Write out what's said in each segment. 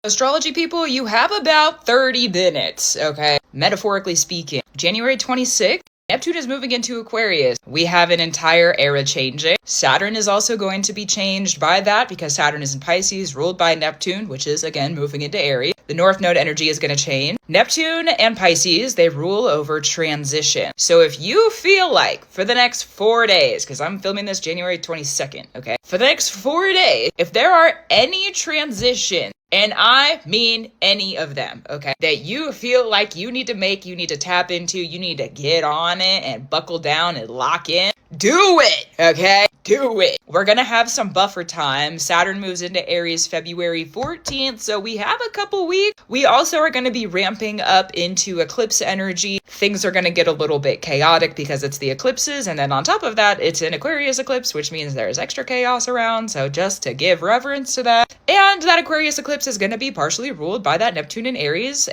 Astrology people, you have about 30 minutes, okay? Metaphorically speaking. January 26th, Neptune is moving into Aquarius. We have an entire era changing. Saturn is also going to be changed by that because Saturn is in Pisces, ruled by Neptune, which is, again, moving into Aries. The North Node energy is going to change. Neptune and Pisces, they rule over transition. So if you feel like for the next 4 days, because I'm filming this January 22nd, okay? For the next 4 days, if there are any transitions, and I mean any of them, okay, that you feel like you need to make, you need to tap into, you need to get on it and buckle down and lock in, do it, okay? Do it. We're going to have some buffer time. Saturn moves into Aries February 14th, so we have a couple weeks. We also are going to be ramping up into eclipse energy. Things are going to get a little bit chaotic because it's the eclipses, and then on top of that, it's an Aquarius eclipse, which means there's extra chaos around, so just to give reverence to that. And that Aquarius eclipse is going to be partially ruled by that Neptune in Aries.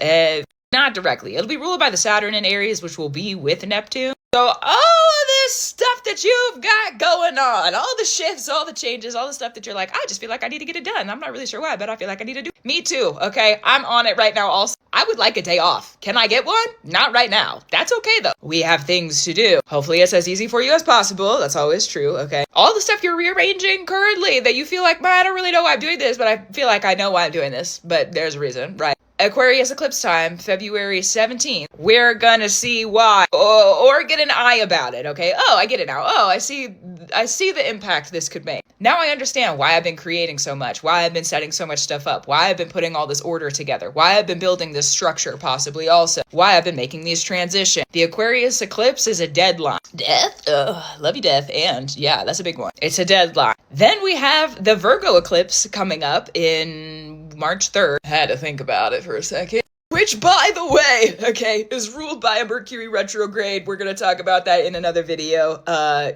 Not directly. It'll be ruled by the Saturn in Aries, which will be with Neptune. So all of this stuff that you've got going on, all the shifts, all the changes, all the stuff that you're like, I just feel like I need to get it done. I'm not really sure why, but I feel like I need to do it. Me too, okay? I'm on it right now also. I would like a day off. Can I get one? Not right now. That's okay though. We have things to do. Hopefully it's as easy for you as possible. That's always true, okay? All the stuff you're rearranging currently that you feel like, man, I don't really know why I'm doing this, but I feel like I know why I'm doing this, but there's a reason, right? Aquarius eclipse time, February 17th. We're gonna see why, or get an eye about it, okay? Oh, I get it now. Oh, I see the impact this could make. Now I understand why I've been creating so much, why I've been setting so much stuff up, why I've been putting all this order together, why I've been building this structure possibly also, why I've been making these transitions. The Aquarius eclipse is a deadline. Death? Love you, death. And yeah, that's a big one. It's a deadline. Then we have the Virgo eclipse coming up in March 3rd. Had to think about it for a second. Which, by the way, okay, is ruled by a Mercury retrograde. We're going to talk about that in another video.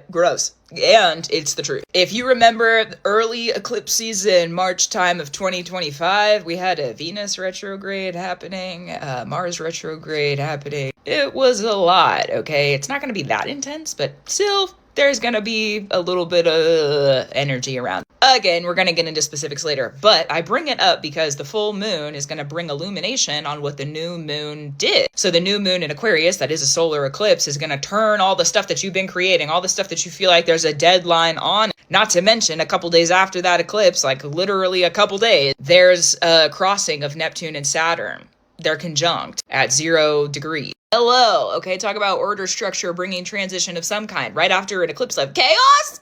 Gross. And it's the truth. If you remember early eclipse season, March time of 2025, we had a Venus retrograde happening, Mars retrograde happening. It was a lot, okay? It's not going to be that intense, but still, there's going to be a little bit of energy around. Again, we're going to get into specifics later, but I bring it up because the full moon is going to bring illumination on what the new moon did. So the new moon in Aquarius, that is a solar eclipse, is going to turn all the stuff that you've been creating, all the stuff that you feel like there's a deadline on. Not to mention, a couple days after that eclipse, like literally a couple days, there's a crossing of Neptune and Saturn. They're conjunct at 0 degrees. Hello, okay, talk about order, structure, bringing transition of some kind right after an eclipse of chaos.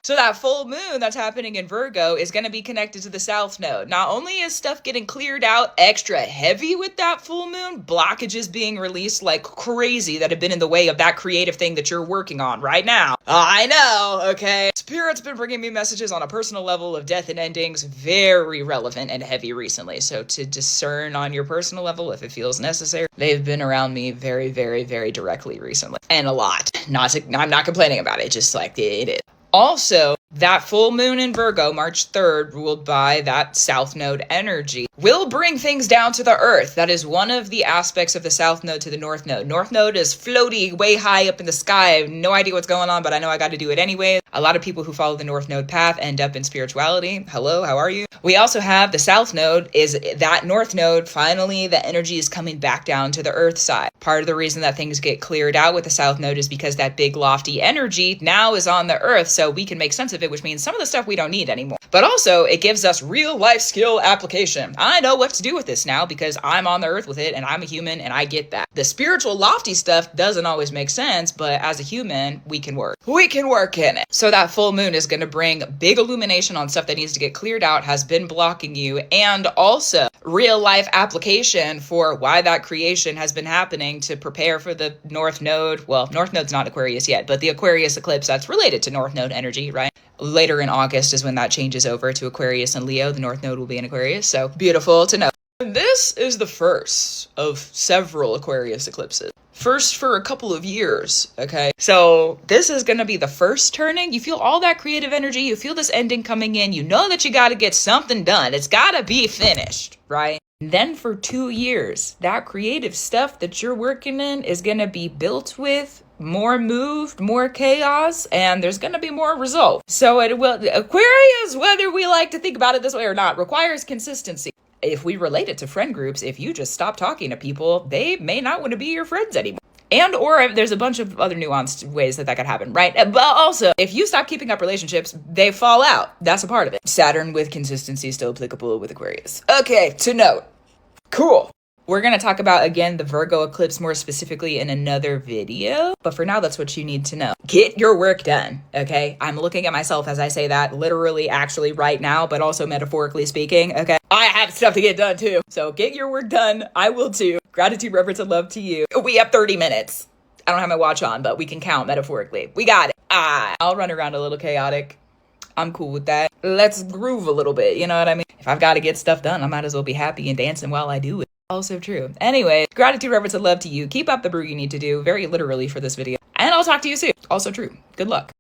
So that full moon that's happening in Virgo is going to be connected to the South Node. Not only is stuff getting cleared out extra heavy with that full moon, blockages being released like crazy that have been in the way of that creative thing that you're working on right now. I know, okay? Spirit's been bringing me messages on a personal level of death and endings, very relevant and heavy recently. So to discern on your personal level if it feels necessary, they've been around me very, very, very directly recently. And a lot. I'm not complaining about it, just like it is. Also, that full moon in Virgo, March 3rd, ruled by that South Node energy, will bring things down to the Earth. That is one of the aspects of the South Node to the North Node. North Node is floaty, way high up in the sky. I have no idea what's going on, but I know I got to do it anyway. A lot of people who follow the North Node path end up in spirituality. Hello, how are you? We also have the South Node is that North Node. Finally, the energy is coming back down to the Earth side. Part of the reason that things get cleared out with the South Node is because that big lofty energy now is on the Earth, so we can make sense of it, which means some of the stuff we don't need anymore. But also, it gives us real life skill application. I know what to do with this now because I'm on the Earth with it and I'm a human and I get that. The spiritual lofty stuff doesn't always make sense, but as a human, we can work. We can work in it. So that full moon is going to bring big illumination on stuff that needs to get cleared out, has been blocking you, and also real life application for why that creation has been happening to prepare for the North Node. Well, North Node's not Aquarius yet, but the Aquarius eclipse that's related to North Node energy, right? Later in August is when that changes over to Aquarius and Leo. The North Node will be in Aquarius, so beautiful to know. This is the first of several Aquarius eclipses. First for a couple of years, okay? So this is going to be the first turning. You feel all that creative energy. You feel this ending coming in. You know that you got to get something done. It's got to be finished, right? And then for 2 years, that creative stuff that you're working in is going to be built with more moved, more chaos, and there's going to be more result. So it will, Aquarius, whether we like to think about it this way or not, requires consistency. if we relate it to friend groups, if you just stop talking to people, they may not want to be your friends anymore. And or there's a bunch of other nuanced ways that could happen, right? But also, if you stop keeping up relationships, they fall out. That's a part of it. Saturn with consistency still applicable with Aquarius. Okay, to note. Cool. We're going to talk about, again, the Virgo eclipse more specifically in another video. But for now, that's what you need to know. Get your work done, okay? I'm looking at myself as I say that, literally, actually, right now, but also metaphorically speaking, okay? I have stuff to get done, too. So get your work done. I will, too. Gratitude, reverence, and love to you. We have 30 minutes. I don't have my watch on, but we can count metaphorically. We got it. I'll run around a little chaotic. I'm cool with that. Let's groove a little bit, you know what I mean? If I've got to get stuff done, I might as well be happy and dancing while I do it. Also true. Anyway, gratitude, reverence, and love to you. Keep up the brew you need to do, very literally for this video. And I'll talk to you soon. Also true. Good luck.